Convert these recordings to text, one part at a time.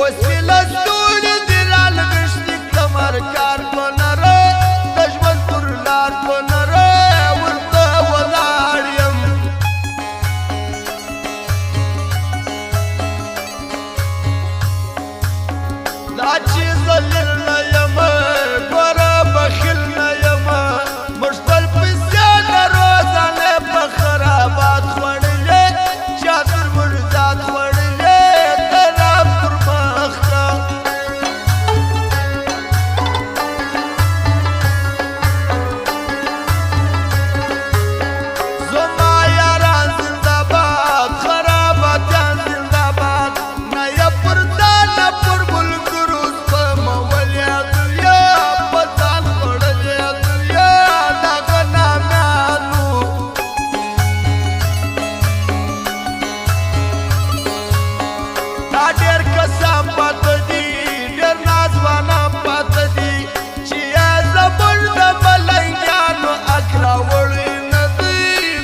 وسیله ستوري دي رالغښتي کمر کار په نره د ژوند پر لار په نره ورته ولاړ یم دا چې ذلیل نه یم ګوره بخیل نه یم موږ خپل پیسې د روزانه په خرابات خوړلې چا تر موږ ذات خوړلې خراب پر مخ کړه زما یاران زنده‌باد خراباتیان زنده‌باد نه یې پر ځان نه پر ملګرو سپمولې دنیا په ځان خوړلې دنیا دغه نامیانو دا ډېر کسان پاته دي ډېر ناځوانان پاته دي چې یې زموږ د ملنګیانو حق راوړی نه دی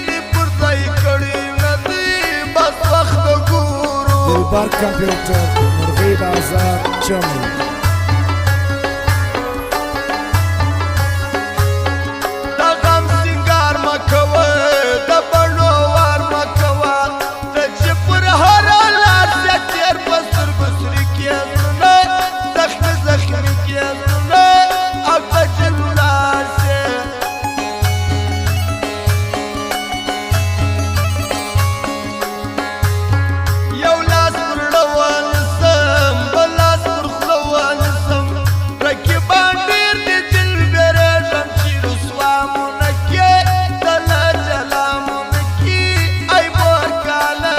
دې پر ځای کړي نه دی بس وخت ګورو دلبر کمپیوټر مرغی بازار جمع د غم سینګار مه کوه د بڼو وار مه کوه ته چې پر هره لار چې تېر په سترګو سرې کېږدونه زخمي زخمي کېږدونه او ته چې ولاړ سې یو لاس پر زړه ونیسم بل لاس پر خوله ونیسم رقیبان ډېر دي دل وېرېږم چې رسوا مو نه کړې دله جلا مو نه کړي ای مورکاله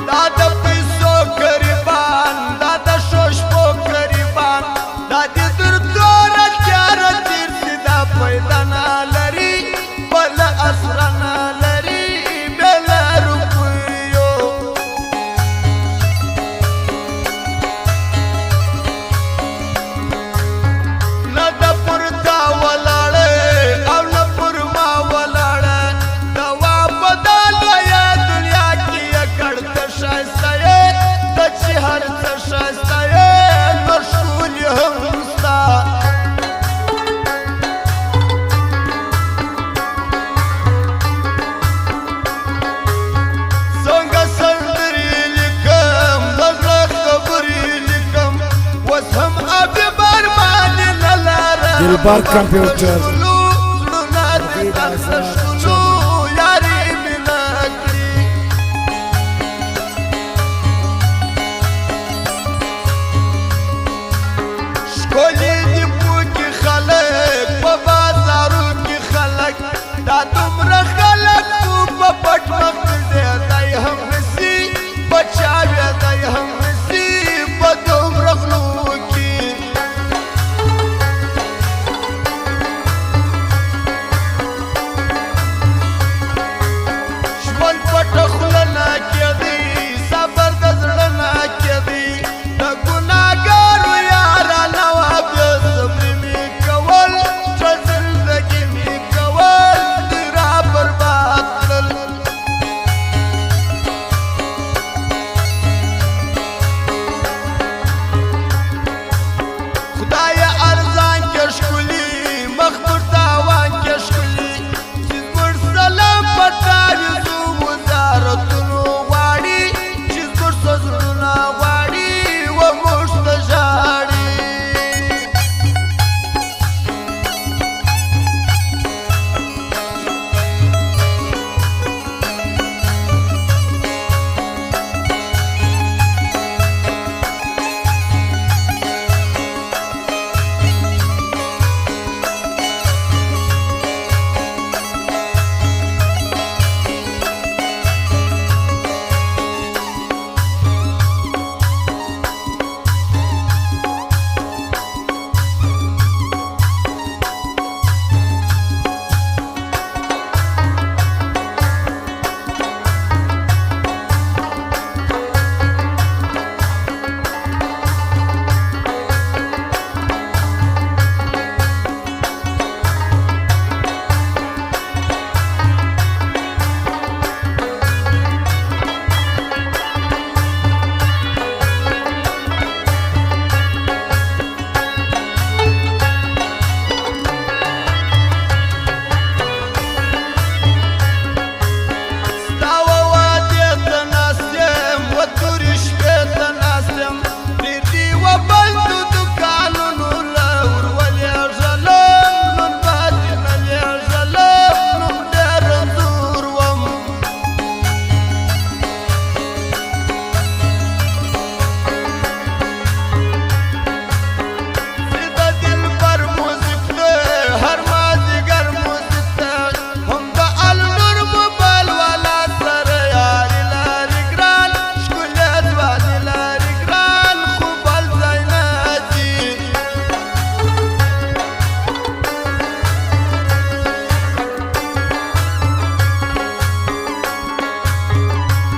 دا د پیسو ګریبان دا د شوشپو ګریبان دا د دردونه تیاره تیر سي دا پیدا نه لري بله اسره نه لري بې له روپیو نه ده پر تا ولاړه او نه پر ما ولاړه دوا بدل ویه دنیا کې یې کړ ته ښایسته یې ته چې هر څه ښایسته یې نو ښکلي هم ستا څنګه سندرې لیکم د زړه خبرې لیکم اوس هم ابیبر باندې نه لاره دلبر کمپیوټر زړونه دې درته ښکلو یارې مې نه کړي ښکلي دي پوکي خلک په بازارو کې خلک دا دومره خلک خو په پټ وخت دی دی هم نسي بچاوې دی هم نسي په دومره خلو کې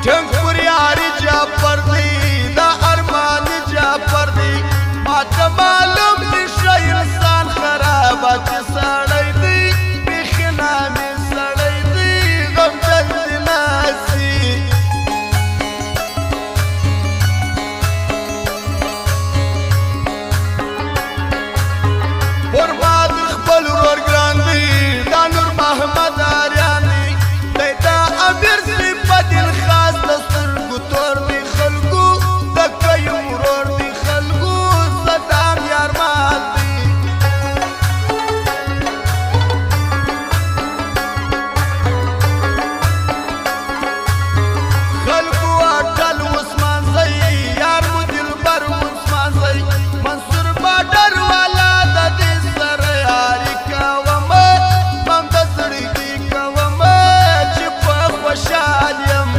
ټنګ پر یاري جعفر دی دا ارمان جعفر دی ماته معلوم دي ښه انسان خرابات سړی دی بیخي نامې سړی دی غمجن دي ناسي پر ما د خپل ورور ګران دی دا نور محمد آریان دی دی دا امیر صفت خاص د سترګو تور دی خلکو د کوم ورور دی خلکو صدام یارمان دی خلکو اټل عثمان زئی یار مو دلبر عثمان زئی منصور باډر والا د دې سره یاري کومه مم د زړګي کومه چې په خوشحال یم